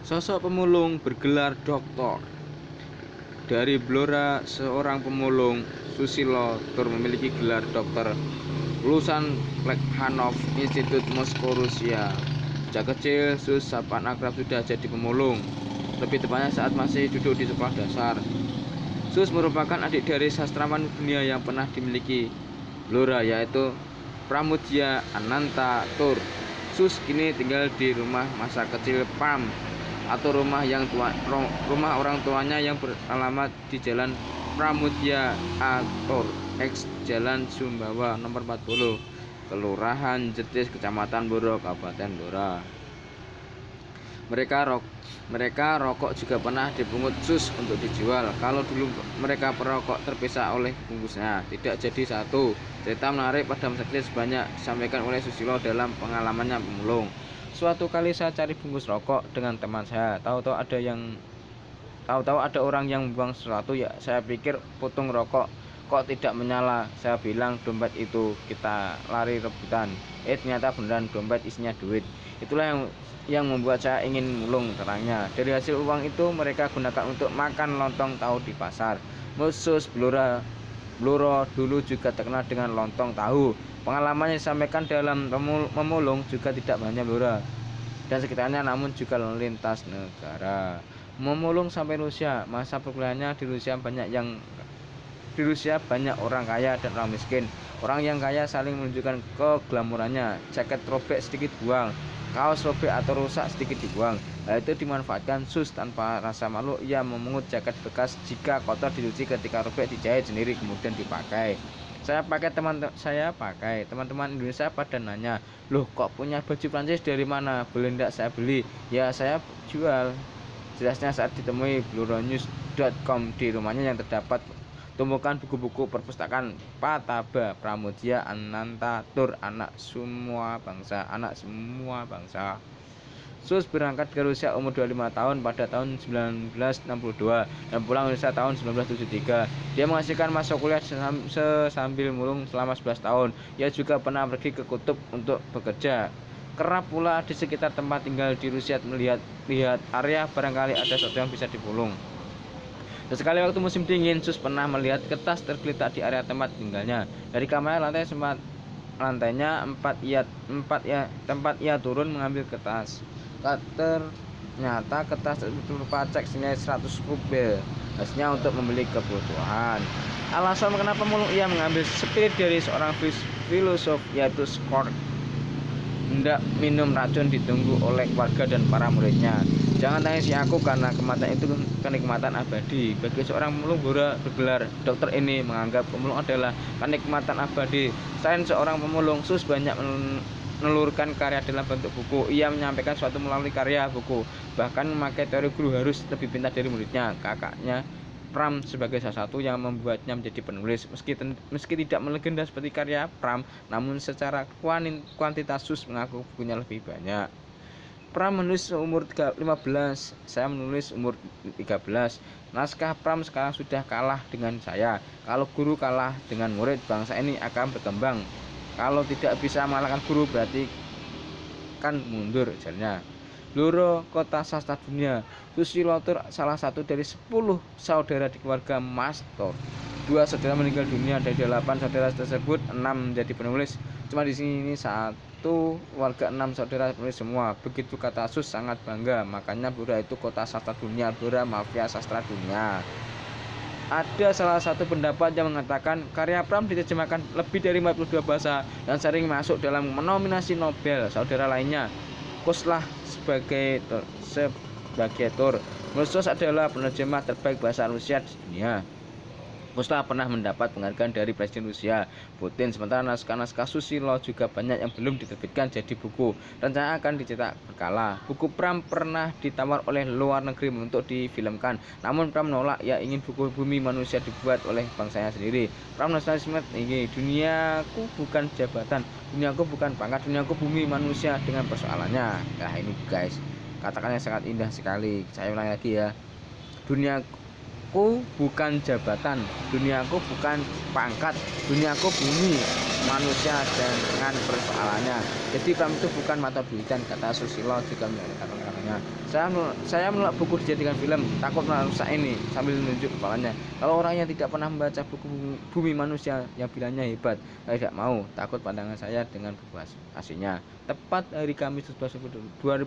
Sosok pemulung bergelar doktor. Dari Blora, seorang pemulung Susilo Tur memiliki gelar doktor lulusan Plekhanov Institute Moskow, Rusia. Sejak kecil, Sus sapaan akrab sudah jadi pemulung, lebih tepatnya saat masih duduk di sekolah dasar. Sus merupakan adik dari sastrawan dunia yang pernah dimiliki Blora, yaitu Pramudia Ananta Tur. Sus kini tinggal di rumah masa kecil Pram, atau rumah orang tuanya yang beralamat di Jalan Pramudia Atur X Jalan Sumbawa nomor 40, Kelurahan Jetis, Kecamatan Blora, Kabupaten Blora. Mereka rokok juga pernah dipungut Sus untuk dijual. Kalau dulu mereka perokok terpisah oleh bungkusnya, tidak jadi satu. Cerita menarik pada masa kecil sebanyak disampaikan oleh Susilo dalam pengalamannya pemulung. Suatu kali saya cari bungkus rokok dengan teman saya. Tahu-tahu ada orang yang membuang sesuatu. Ya, saya pikir putung rokok kok tidak menyala. Saya bilang dompet itu, kita lari rebutan. Ternyata beneran dompet isinya duit. Itulah yang membuat saya ingin mulung, terangnya. Dari hasil uang itu mereka gunakan untuk makan lontong tahu di pasar. Sus Blora dulu juga terkenal dengan lontong tahu. Pengalamannya disampaikan dalam memulung juga tidak hanya Blora dan sekitarnya, namun juga lintas negara. Memulung sampai Rusia. Masa perkuliahannya di Rusia banyak orang kaya dan orang miskin. Orang yang kaya saling menunjukkan keglamorannya. Jaket robek sedikit buang, kaos robek atau rusak sedikit dibuang. Hal itu dimanfaatkan Sus. Tanpa rasa malu, ia memungut jaket bekas jika kotor dicuci, ketika robek dijahit sendiri kemudian dipakai. Teman-teman Indonesia pada nanya, loh kok punya baju Prancis dari mana? Boleh tidak saya beli? Ya, saya jual. Jelasnya saat ditemui bloranews.com di rumahnya yang terdapat tumpukan buku-buku perpustakaan Pataba Pramudia Ananta Tur, anak semua bangsa. Sus berangkat ke Rusia umur 25 tahun pada tahun 1962 dan pulang Indonesia tahun 1973. Dia menghasilkan masuk kuliah sambil mulung selama 11 tahun. Ia juga pernah pergi ke kutub untuk bekerja. Kerap pula di sekitar tempat tinggal di Rusia melihat area barangkali ada sesuatu yang bisa dipulung. Sekali waktu musim dingin, Sus pernah melihat kertas tergeletak di area tempat tinggalnya. Dari kamar lantainya tempat ia turun mengambil kertas. Ternyata kertas berupa cek senilai 100 rubel, hasilnya untuk membeli kebutuhan. Alasan kenapa mulung ia mengambil spirit dari seorang filosof, yaitu Skor. Hendak minum racun ditunggu oleh keluarga dan para muridnya. Jangan tangisi aku karena kematian itu kenikmatan abadi. Bagi seorang pemulung bergelar dokter ini menganggap pemulung adalah kenikmatan abadi. Selain seorang pemulung, Sus banyak menelurkan karya dalam bentuk buku. Ia menyampaikan suatu melalui karya buku, bahkan memakai teori guru harus lebih pintar dari muridnya. Kakaknya Pram sebagai salah satu yang membuatnya menjadi penulis. Meski tidak melegenda seperti karya Pram, namun secara kuantitas Sus mengaku bukunya lebih banyak. Pram menulis umur 15, saya menulis umur 13. Naskah Pram sekarang sudah kalah dengan saya. Kalau guru kalah dengan murid, bangsa ini akan berkembang. Kalau tidak bisa mengalahkan guru, berarti kan mundur, ujarnya. Blora, kota sastra dunia. Susilo Tur salah satu dari 10 saudara di keluarga Mas Tur. 2 saudara meninggal dunia. Dari 8 saudara tersebut, 6 menjadi penulis. Cuma di sini 1 warga, 6 saudara penulis semua. Begitu kata Sus sangat bangga. Makanya Blora itu kota sastra dunia. Blora mafia sastra dunia. Ada salah satu pendapat yang mengatakan karya Pram diterjemahkan lebih dari 52 bahasa dan sering masuk dalam nominasi Nobel. Saudara lainnya, Kuslah sebagai Tur. Sus adalah penerjemah terbaik bahasa Rusia di dunia. Kuslah pernah mendapat penghargaan dari Presiden Rusia Putin. Sementara naskah-naskah Susilo juga banyak yang belum diterbitkan jadi buku. Rencana akan dicetak berkala. Buku Pram pernah ditawar oleh luar negeri untuk difilmkan, namun Pram menolak. Ia ingin buku Bumi Manusia dibuat oleh bangsanya sendiri. Pram nasionalisme ini, duniaku bukan jabatan, duniaku bukan pangkat, duniaku bumi manusia dengan persoalannya. Nah ini guys, katakannya sangat indah sekali. Saya ulangi lagi ya. Duniaku bukan jabatan, duniaku bukan pangkat, duniaku bumi manusia dengan persoalannya. Jadi Pram itu bukan mata duitan, kata Susilo juga menyatakan. tandasnya. Saya menolak buku dijadikan film, takut merusak ini, sambil menunjuk kepalanya. Kalau orangnya tidak pernah membaca buku Bumi Manusia yang bilangnya hebat, saya tidak mau, takut pandangan saya dengan buku aslinya. Tepat hari Kamis 2022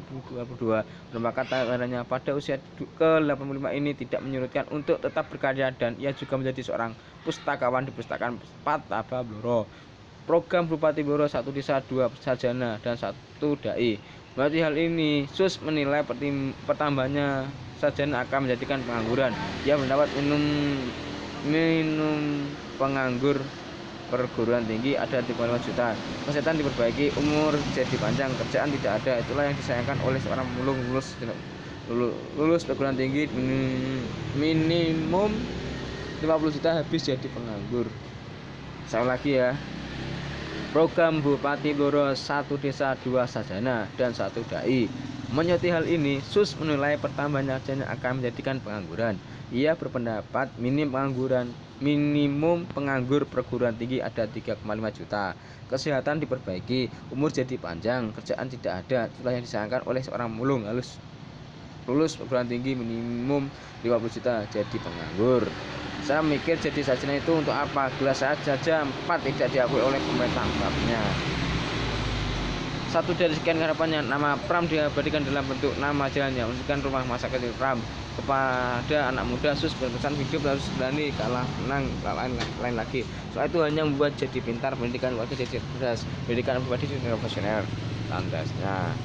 merupakan tanggalnya. Pada usia ke-85 ini tidak menyurutkan untuk tetap berkarya, dan ia juga menjadi seorang pustakawan di Pustakaan Pataba Blora. Program Bupati Blora 1 Desa 2 Sarjana dan 1 Dai. Berarti hal ini SUS menilai pertambahannya sarjana akan menjadikan pengangguran. Ia mendapat minum penganggur perguruan tinggi ada 35 juta. Kesehatan diperbaiki, umur jadi panjang, kerjaan tidak ada. Itulah yang disayangkan oleh seorang pemulung lulus perguruan tinggi minimum 50 juta habis jadi penganggur. Saya lagi ya. Program Bupati Blora 1 Desa 2 Sarjana dan 1 Dai. Menyoroti hal ini, SUS menilai pertambahan sarjana akan menjadikan pengangguran. Ia berpendapat minimum penganggur perguruan tinggi ada 3,5 juta. Kesehatan diperbaiki, umur jadi panjang, kerjaan tidak ada. Itulah yang disayangkan oleh seorang mulung lulus perguruan tinggi minimum 50 juta jadi penganggur. Saya mikir jadi sarjana itu untuk apa? Gelas saja 4 tidak diakui oleh pemerintah babnya. Satu dari sekian harapannya, nama Pram diabadikan dalam bentuk nama jalannya, untukkan rumah masa kecil Pram. Kepada anak muda, SUS berpesan hidup harus berani, kalah menang, lain lagi. Soal itu hanya membuat jadi pintar, pendidikan warga jadi cerdas, pendidikan pribadi jadi profesional. Tandasnya.